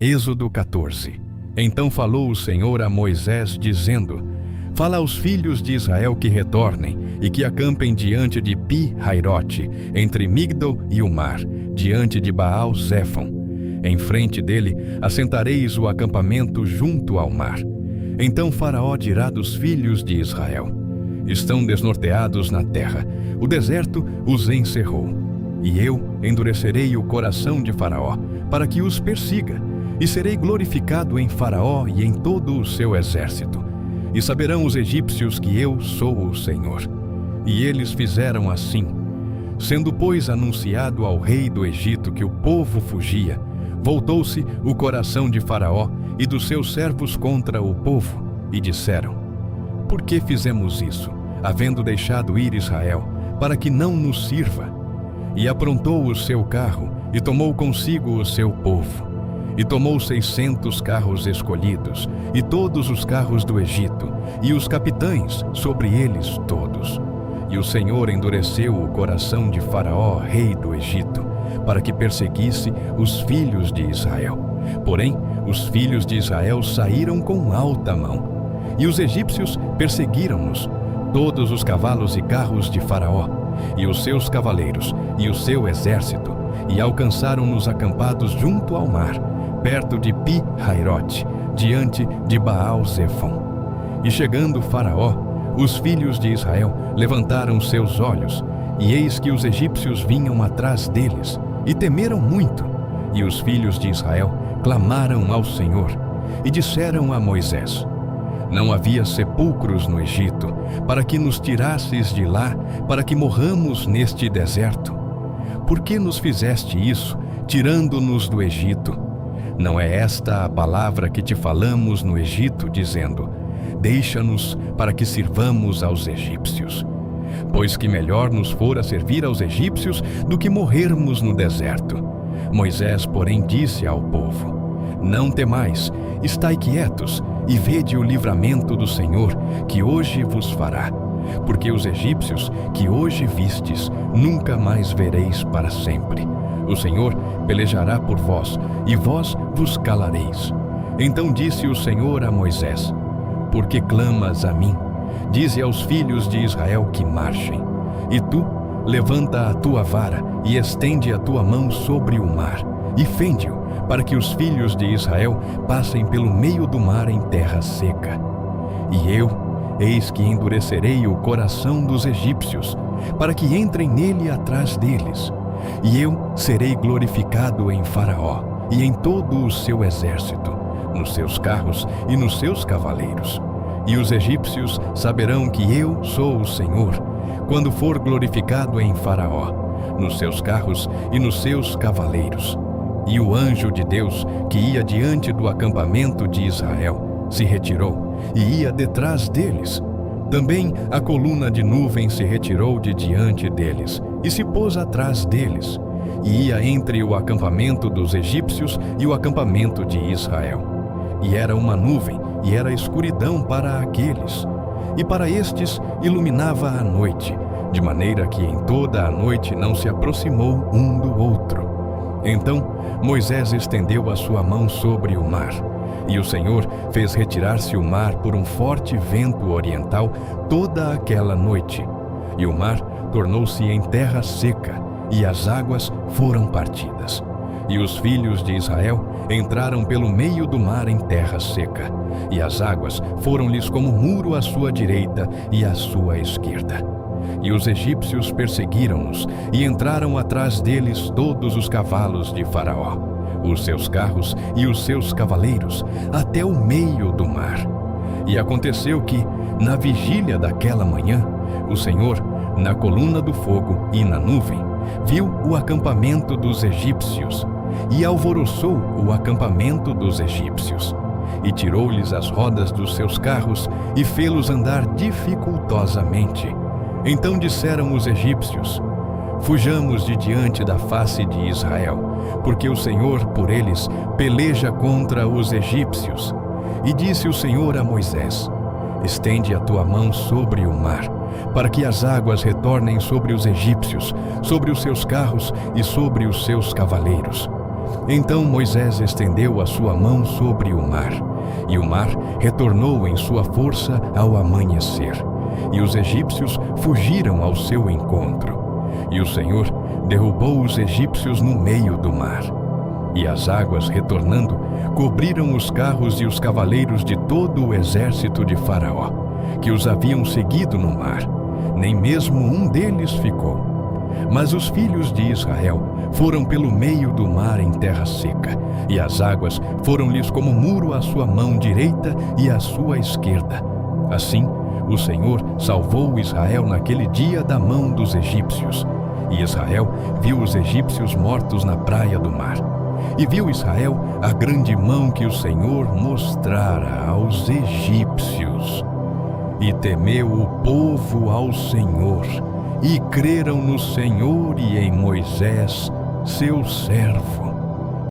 Êxodo 14. Então falou o Senhor a Moisés, dizendo: Fala aos filhos de Israel que retornem e que acampem diante de Pi-Hairote, entre Migdol e o mar, diante de Baal-Zéfon. Em frente dele assentareis o acampamento junto ao mar. Então Faraó dirá dos filhos de Israel: Estão desnorteados na terra, o deserto os encerrou. E eu endurecerei o coração de Faraó, para que os persiga, e serei glorificado em Faraó e em todo o seu exército. E saberão os egípcios que eu sou o Senhor. E eles fizeram assim. Sendo, pois, anunciado ao rei do Egito que o povo fugia, voltou-se o coração de Faraó e dos seus servos contra o povo, e disseram: Por que fizemos isso, havendo deixado ir Israel, para que não nos sirva? E aprontou o seu carro, e tomou consigo o seu povo. E tomou 600 carros escolhidos, e todos os carros do Egito, e os capitães sobre eles todos. E o Senhor endureceu o coração de Faraó, rei do Egito, para que perseguisse os filhos de Israel. Porém, os filhos de Israel saíram com alta mão. E os egípcios perseguiram-nos, todos os cavalos e carros de Faraó, e os seus cavaleiros, e o seu exército, e alcançaram-nos acampados junto ao mar, perto de Pi-Hairote, diante de Baal-Zéfon. E chegando Faraó, os filhos de Israel levantaram seus olhos, e eis que os egípcios vinham atrás deles, e temeram muito. E os filhos de Israel clamaram ao Senhor, e disseram a Moisés: Não havia sepulcros no Egito, para que nos tirasses de lá, para que morramos neste deserto? Por que nos fizeste isso, tirando-nos do Egito? Não é esta a palavra que te falamos no Egito, dizendo: Deixa-nos para que sirvamos aos egípcios. Pois que melhor nos fora servir aos egípcios do que morrermos no deserto. Moisés, porém, disse ao povo: Não temais, estai quietos, e vede o livramento do Senhor, que hoje vos fará. Porque os egípcios que hoje vistes, nunca mais vereis para sempre. O Senhor pelejará por vós, e vós vos calareis. Então disse o Senhor a Moisés: Por que clamas a mim? Dize aos filhos de Israel que marchem. E tu, levanta a tua vara, e estende a tua mão sobre o mar, e fende-o, para que os filhos de Israel passem pelo meio do mar em terra seca. E eu, eis que endurecerei o coração dos egípcios, para que entrem nele atrás deles. E eu serei glorificado em Faraó e em todo o seu exército, nos seus carros e nos seus cavaleiros. E os egípcios saberão que eu sou o Senhor, quando for glorificado em Faraó, nos seus carros e nos seus cavaleiros. E o anjo de Deus, que ia diante do acampamento de Israel, se retirou e ia detrás deles. Também a coluna de nuvem se retirou de diante deles, e se pôs atrás deles, e ia entre o acampamento dos egípcios e o acampamento de Israel. E era uma nuvem, e era escuridão para aqueles. E para estes iluminava a noite, de maneira que em toda a noite não se aproximou um do outro. Então Moisés estendeu a sua mão sobre o mar, e o Senhor fez retirar-se o mar por um forte vento oriental toda aquela noite. E o mar tornou-se em terra seca, e as águas foram partidas. E os filhos de Israel entraram pelo meio do mar em terra seca, e as águas foram-lhes como muro à sua direita e à sua esquerda. E os egípcios perseguiram-nos, e entraram atrás deles todos os cavalos de Faraó, os seus carros e os seus cavaleiros, até o meio do mar. E aconteceu que, na vigília daquela manhã, o Senhor, na coluna do fogo e na nuvem, viu o acampamento dos egípcios, e alvoroçou o acampamento dos egípcios, e tirou-lhes as rodas dos seus carros, e fê-los andar dificultosamente. Então disseram os egípcios: Fujamos de diante da face de Israel, porque o Senhor por eles peleja contra os egípcios. E disse o Senhor a Moisés: Estende a tua mão sobre o mar, para que as águas retornem sobre os egípcios, sobre os seus carros e sobre os seus cavaleiros. Então Moisés estendeu a sua mão sobre o mar, e o mar retornou em sua força ao amanhecer, e os egípcios fugiram ao seu encontro. E o Senhor derrubou os egípcios no meio do mar. E as águas, retornando, cobriram os carros e os cavaleiros de todo o exército de Faraó, que os haviam seguido no mar. Nem mesmo um deles ficou. Mas os filhos de Israel foram pelo meio do mar em terra seca, e as águas foram-lhes como muro à sua mão direita e à sua esquerda. Assim, o Senhor salvou Israel naquele dia da mão dos egípcios. E Israel viu os egípcios mortos na praia do mar. E viu Israel a grande mão que o Senhor mostrara aos egípcios. E temeu o povo ao Senhor, e creram no Senhor e em Moisés, seu servo.